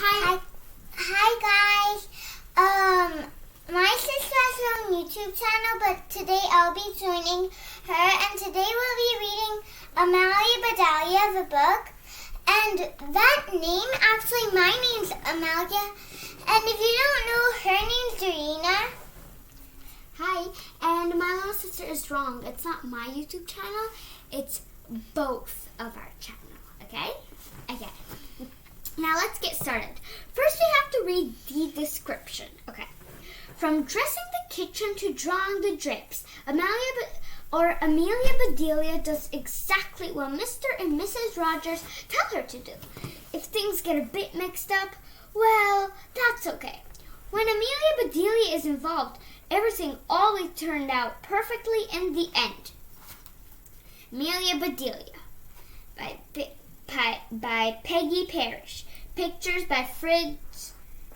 Hi guys. My sister has her own YouTube channel, but today I'll be joining her, and today we'll be reading Amelia Bedelia, the book. And that name, actually my name's Amelia, and if you don't know, her name's Dorina. Hi, and my little sister is wrong. It's not my YouTube channel, it's both of our channel, okay? Okay. Now let's get started. First we have to read the description. Okay. From dressing the kitchen to drawing the drapes, Amelia Bedelia does exactly what Mr. and Mrs. Rogers tell her to do. If things get a bit mixed up, well, that's okay. When Amelia Bedelia is involved, everything always turned out perfectly in the end. Amelia Bedelia by Peggy Parrish. Pictures by Fritz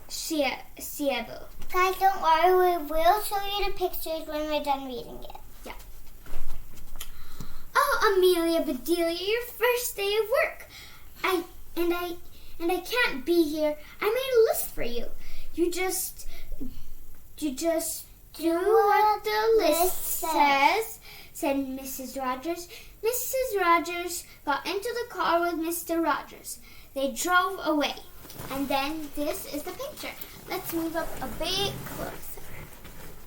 Siebel. Guys, don't worry, we will show you the pictures when we're done reading it. Yeah. Oh, Amelia Bedelia, your first day of work. I can't be here. I made a list for you. You just do what the list says, said Mrs. Rogers. Mrs. Rogers got into the car with Mr. Rogers. They drove away. And then this is the picture. Let's move up a bit closer.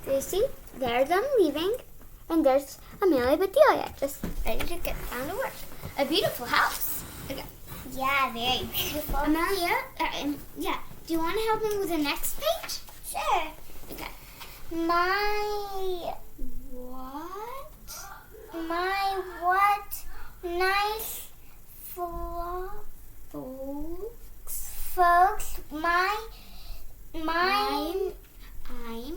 Do you see? There's them leaving. And there's Amelia Bedelia, just ready to get down to work. A beautiful house. Okay. Yeah, very beautiful. Amelia, do you want to help me with the next page? Sure. Okay. My what nice folks, I'm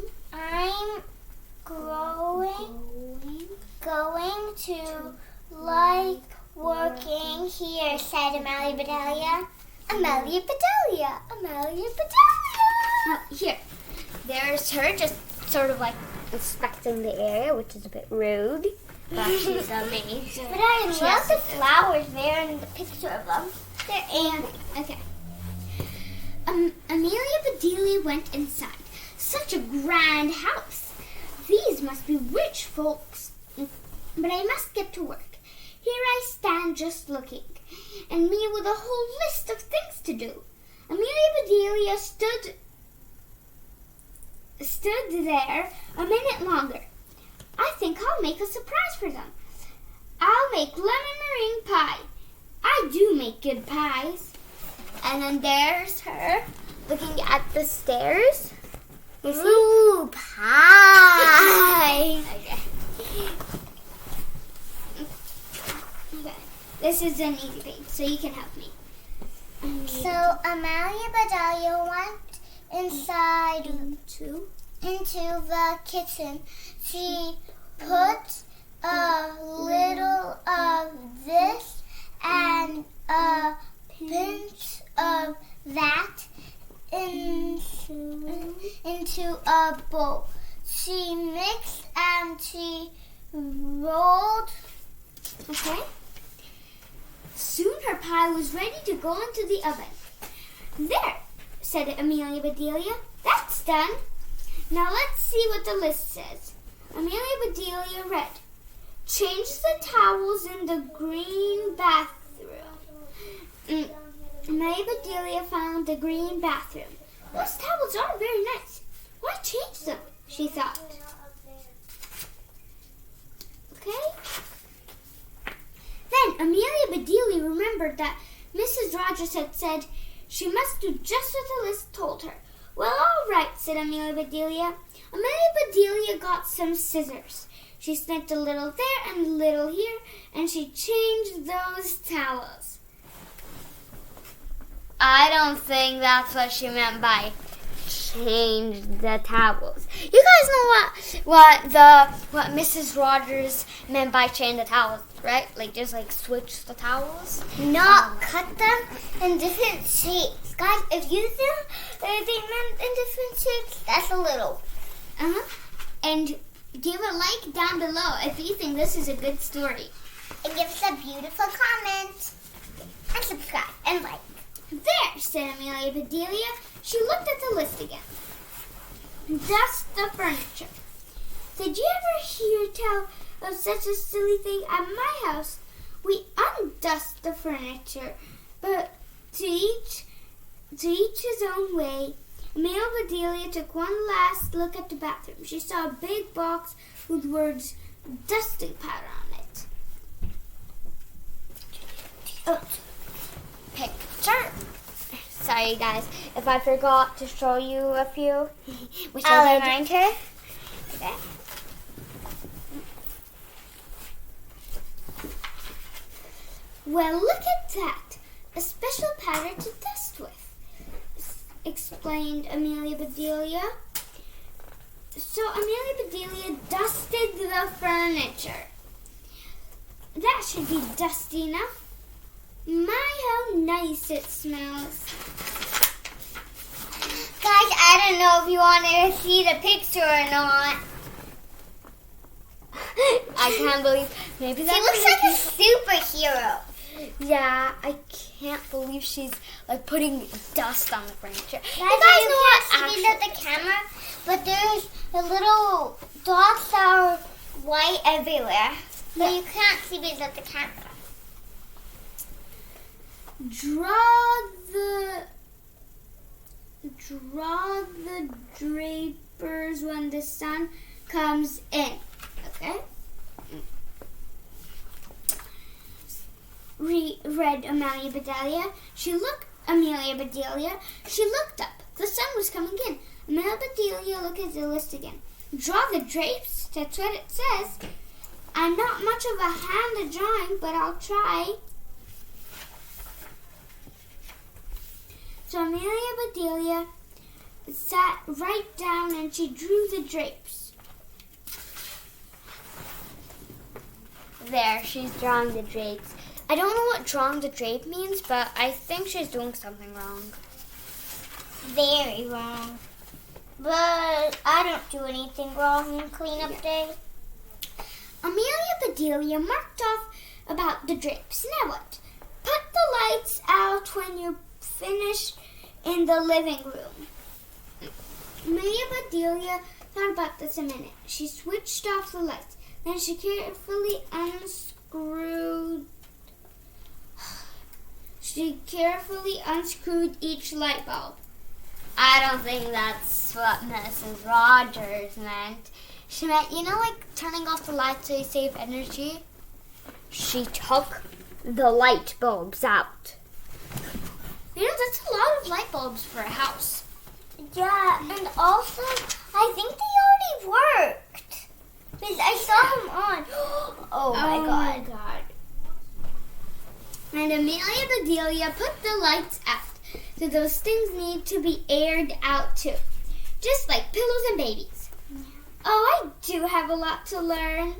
going to like working here, said Amelia Bedelia. Amelia Bedelia. Oh, here. There's her just sort of like inspecting the area, which is a bit rude. But she's amazing. But I love the flowers there and the picture of them. They're amazing. Okay. Amelia Bedelia went inside. Such a grand house. These must be rich folks. But I must get to work. Here I stand just looking, and me with a whole list of things to do. Amelia Bedelia stood there a minute longer. I think I'll make a surprise for them. I'll make lemon meringue pie. I do make good pies. And then there's her looking at the stairs. Ooh, pie. Okay. This is an easy thing, so you can help me. So Amelia Bedelia went inside into the kitchen. She put a little of this and a pinch of that into a bowl. She mixed and she rolled. Okay. Soon her pie was ready to go into the oven. There, said Amelia Bedelia. That's done. Now let's see what the list says. Amelia Bedelia read, change the towels in the green bathroom. Amelia Bedelia found the green bathroom. Those towels are very nice. Why change them? She thought. Okay. Then Amelia Bedelia remembered that Mrs. Rogers had said she must do just what the list told her. Well, all right, said Amelia Bedelia. Amelia Bedelia got some scissors. She snipped a little there and a little here, and she changed those towels. I don't think that's what she meant by change the towels. You guys know what Mrs. Rogers meant by change the towels, right? Like just like switch the towels? Not cut them in different shapes. Guys, if you think they meant in different shapes, that's a little. And give a like down below if you think this is a good story. And give us a beautiful comment. And subscribe and like. There, said Amelia Bedelia. She looked at the list again. Dust the furniture. Did you ever hear tell of such a silly thing at my house? We undust the furniture, but to each his own way. Amelia Bedelia took one last look at the bathroom. She saw a big box with words dusting powder on it. Oh, picture. Sorry guys, if I forgot to show you a few. I'll remind her. Okay. Well, look at that. A special powder to dust with, explained Amelia Bedelia. So Amelia Bedelia dusted the furniture. That should be dusty enough. My, how nice it smells. Guys, I don't know if you wanted to see the picture or not. I can't believe maybe She looks like a superhero. Yeah, I can't believe she's like putting dust on the furniture. Guys, you can't see the camera, but there's the little dots that are white everywhere. But you can't see because of the camera. Draw the drapers when the sun comes in. Okay? Read Amelia Bedelia. She looked up. The sun was coming in. Amelia Bedelia looked at the list again. Draw the drapes. That's what it says. I'm not much of a hand at drawing, but I'll try. So Amelia Bedelia sat right down and she drew the drapes. There, she's drawing the drapes. I don't know what drawing the drape means, but I think she's doing something wrong. Very wrong. But I don't do anything wrong on cleanup day. Amelia Bedelia marked off about the drapes. Now what? Put the lights out when you finish in the living room. Amelia Bedelia thought about this a minute. She switched off the lights. Then she carefully unscrewed each light bulb. I don't think that's what Mrs. Rogers meant. She meant, like turning off the lights so you save energy. She took the light bulbs out. That's a lot of light bulbs for a house. Yeah, and also, I think they already worked. Because I saw them on. Oh my God. And Amelia Bedelia put the lights out. So those things need to be aired out too. Just like pillows and babies. Oh, I do have a lot to learn.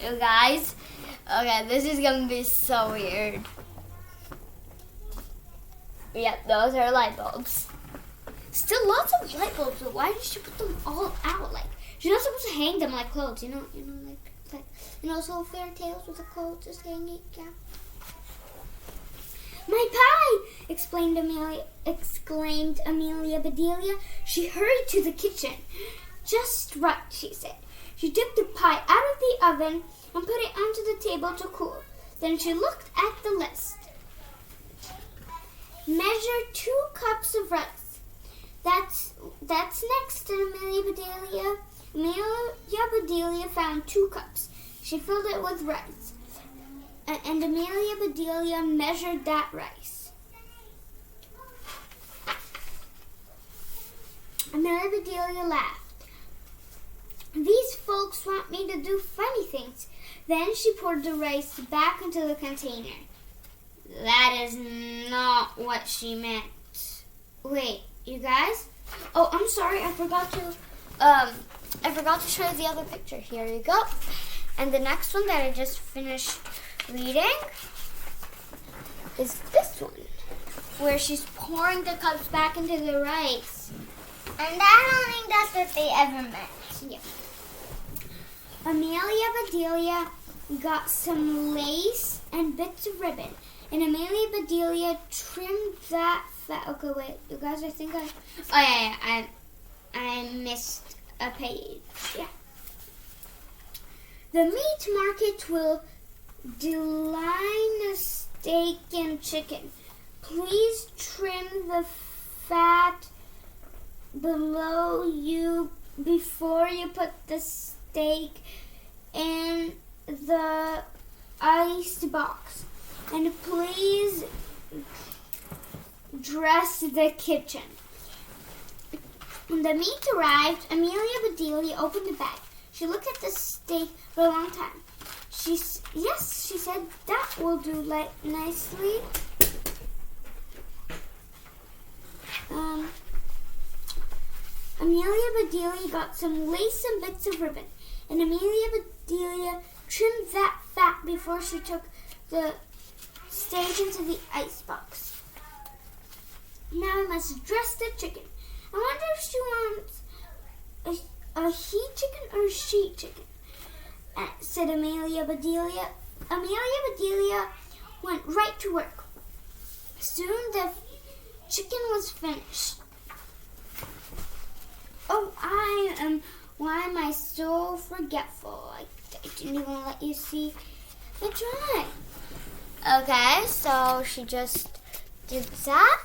You guys, okay, this is going to be so weird. Yep, those are light bulbs. Still lots of light bulbs, but why did she put them all out? Like, she's not supposed to hang them like clothes, like so fairy tales with the clothes just hanging, yeah. My pie! exclaimed Amelia Bedelia. She hurried to the kitchen. Just right, she said. She took the pie out of the oven and put it onto the table to cool. Then she looked at the list. Measure 2 cups of rice. That's next, said Amelia Bedelia. Amelia Bedelia found 2 cups. She filled it with rice. And Amelia Bedelia measured that rice. Amelia Bedelia laughed. These folks want me to do funny things. Then she poured the rice back into the container. That is not what she meant. Wait, you guys? Oh, I'm sorry. I forgot to show you the other picture. Here you go. And the next one that I just finished reading is this one, where she's pouring the cups back into the rice. And I don't think that's what they ever meant. Yeah. Amelia Bedelia got some lace and bits of ribbon and Amelia Bedelia trimmed that fat. Okay, wait, you guys, I think I missed a page. Yeah. The meat market will deline a steak and chicken. Please trim the fat below you before you put the steak in the ice box. And please dress the kitchen. When the meat arrived, Amelia Bedelia opened the bag. She looked at the steak for a long time. She said, that will do nicely. Amelia Bedelia got some lace and bits of ribbon, and Amelia Bedelia trimmed that fat before she took the steak into the ice box. Now I must dress the chicken. I wonder if she wants a he chicken or a she chicken, said Amelia Bedelia. Amelia Bedelia went right to work. Soon the chicken was finished. Oh, why am I so forgetful? I didn't even let you see the drawing. Okay, so she just did that.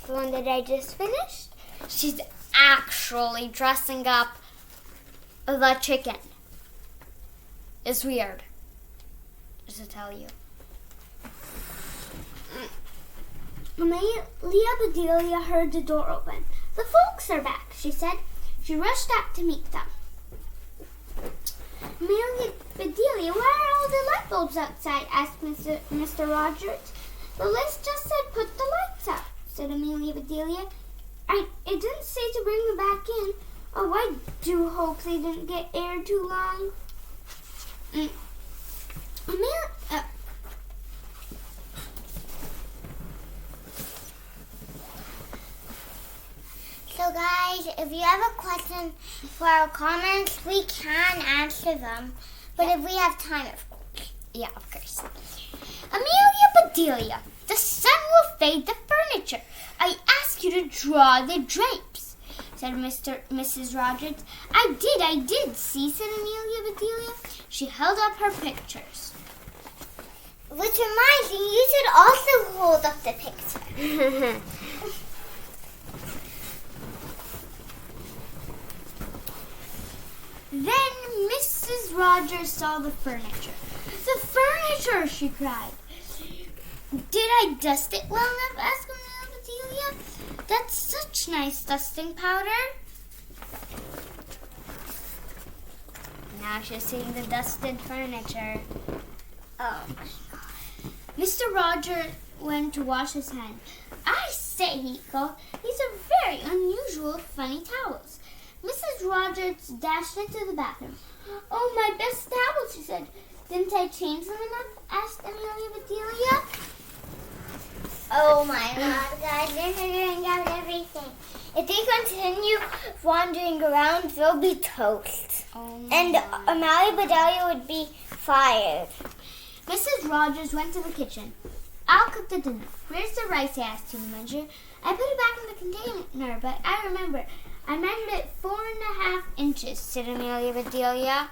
The one that I just finished. She's actually dressing up the chicken. It's weird, just to tell you. Amelia Bedelia heard the door open. The folks are back, she said. She rushed out to meet them. Amelia Bedelia, where are all the light bulbs outside? Asked Mr. Rogers. The list just said put the lights up, said Amelia Bedelia. It didn't say to bring them back in. Oh, I do hope they didn't get air too long. So guys, if you have a question for our comments, we can answer them. But if we have time, of course. Yeah, of course. Amelia Bedelia, the sun will fade the furniture. I ask you to draw the drapes, said Mrs. Rogers. I did, see, said Amelia Bedelia. She held up her pictures. Which reminds me, you should also hold up the picture. Then Mrs. Rogers saw the furniture. The furniture, she cried. Did I dust it well enough? Asked Amelia Bedelia. That's such nice dusting powder. Now she's seeing the dusted furniture. Oh my God. Mr. Rogers went to wash his hands. I say, he called, these are very unusual, funny towels. Mrs. Rogers dashed into the bathroom. Oh, my best towels, she said. Didn't I change them enough? Asked Amelia Bedelia. Oh my God, guys, they're figuring out everything. If they continue wandering around, they'll be toast. And Amelia Bedelia would be fired. Mrs. Rogers went to the kitchen. I'll cook the dinner. Where's the rice? I asked to the measure. I put it back in the container, but I remember I measured it 4.5 inches, said Amelia Bedelia.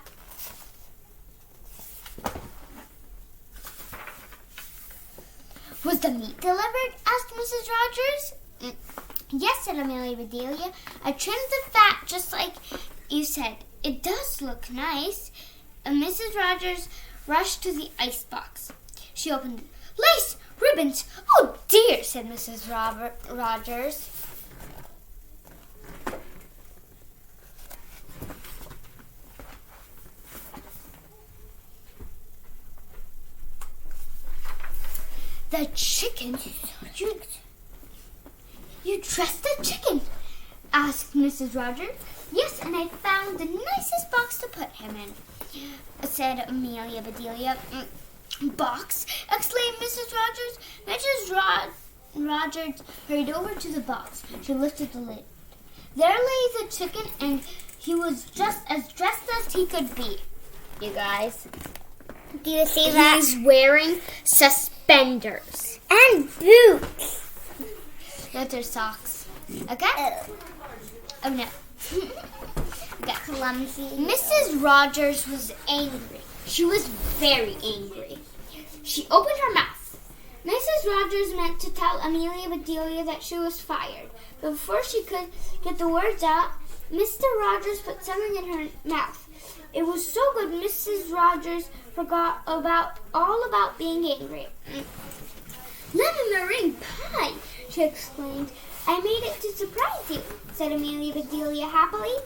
Was the meat delivered? Asked Mrs. Rogers. Yes, said Amelia Bedelia. I trimmed the fat just like you said. It does look nice. And Mrs. Rogers rushed to the icebox. She opened it. Lace! Ribbons! Oh dear, said Mrs. Rogers. The chicken? You dressed the chicken? Asked Mrs. Rogers. Yes, and I found the nicest box to put him in, said Amelia Bedelia. Box? Exclaimed Mrs. Rogers. Mrs. Rogers hurried over to the box. She lifted the lid. There lay the chicken, and he was just as dressed as he could be. You guys, do you see that? He's wearing suspenders. And boots. Those are socks. Okay? Oh no. Okay. Clumsy. Mrs. Rogers was angry. She was very angry. She opened her mouth. Mrs. Rogers meant to tell Amelia Bedelia that she was fired. But before she could get the words out, Mr. Rogers put something in her mouth. It was so good Mrs. Rogers forgot all about being angry. "Lemon meringue pie," she exclaimed. "I made it to surprise you," said Amelia Bedelia happily.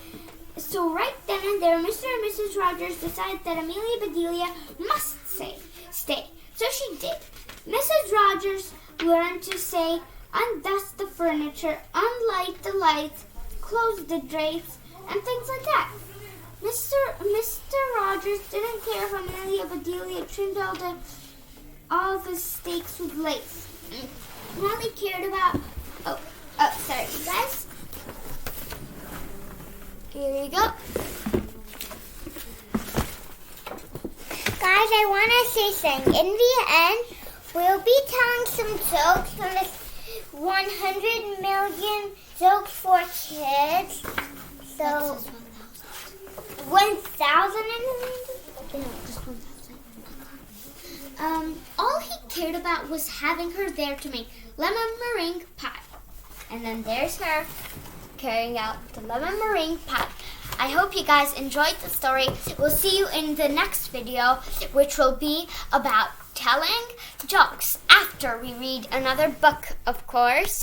So right then and there, Mr. and Mrs. Rogers decided that Amelia Bedelia must stay. So she did. Mrs. Rogers learned to say, undust the furniture, unlight the lights, close the drapes, and things like that. Mr. Rogers didn't care if Amelia Bedelia trimmed all the steaks with lace. All he cared about... sorry, you guys. Here you go. Guys, I want to say something. In the end, we'll be telling some jokes from this 100 million jokes for kids. So, 1,000 in the No, just 1,000. All he cared about was having her there to make lemon meringue pie. And then there's her carrying out the lemon meringue pie. I hope you guys enjoyed the story. We'll see you in the next video, which will be about telling jokes after we read another book, of course.